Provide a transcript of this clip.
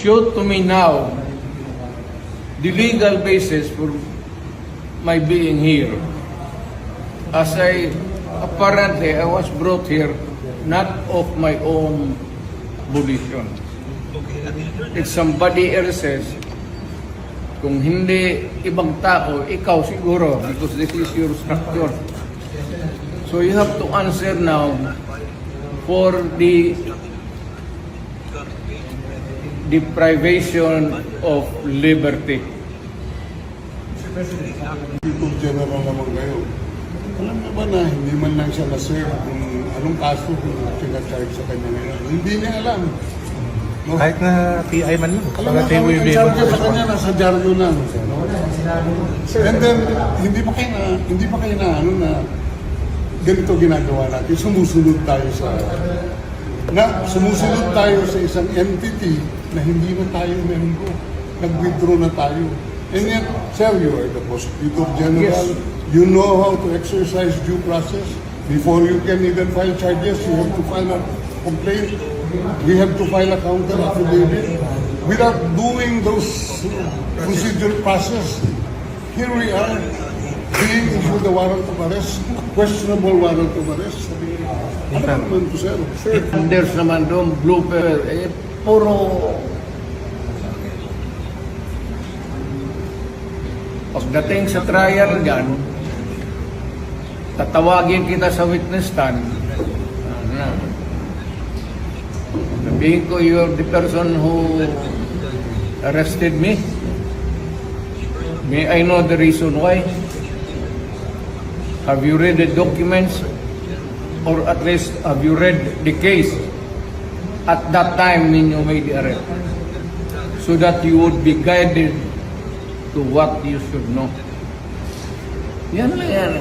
show to me now the legal basis for my being here. As apparently I was brought here not of my own volition. It's somebody else's. Kung hindi ibang tao, ikaw siguro, because this is your structure. So you have to answer now for the deprivation of liberty. People general naman kayo. Alam mo ba na hindi man lang siya na-serve kung anong kaso kung sinacharge sa kanya ngayon? Hindi niya alam. No? Kahit na PI man lang. Alam mo, ang charge sa kanya nasa dyaryo lang. And then, hindi pa kayo na ano na ganito ginagawa natin. Sumusunod tayo sa isang entity na hindi na tayo member. Nag-withdraw na tayo. And yet, sir, you are the Prosecutor General. Yes. You know how to exercise due process. Before you can even file charges, you have to file a complaint. We have to file a counter affidavit. Without doing those procedural process, here we are, being issued a warrant of arrest, questionable warrant of arrest. Ano naman to, sir? And there's naman doon blooper, puro pagdating sa trial dyan, tatawagin kita sa witness stand. Sabihin ko, you're the person who arrested me. May I know the reason why? Have you read the documents? Or at least, have you read the case at that time when you made the arrest? So that you would be guided to what you should know. Yan lang yan.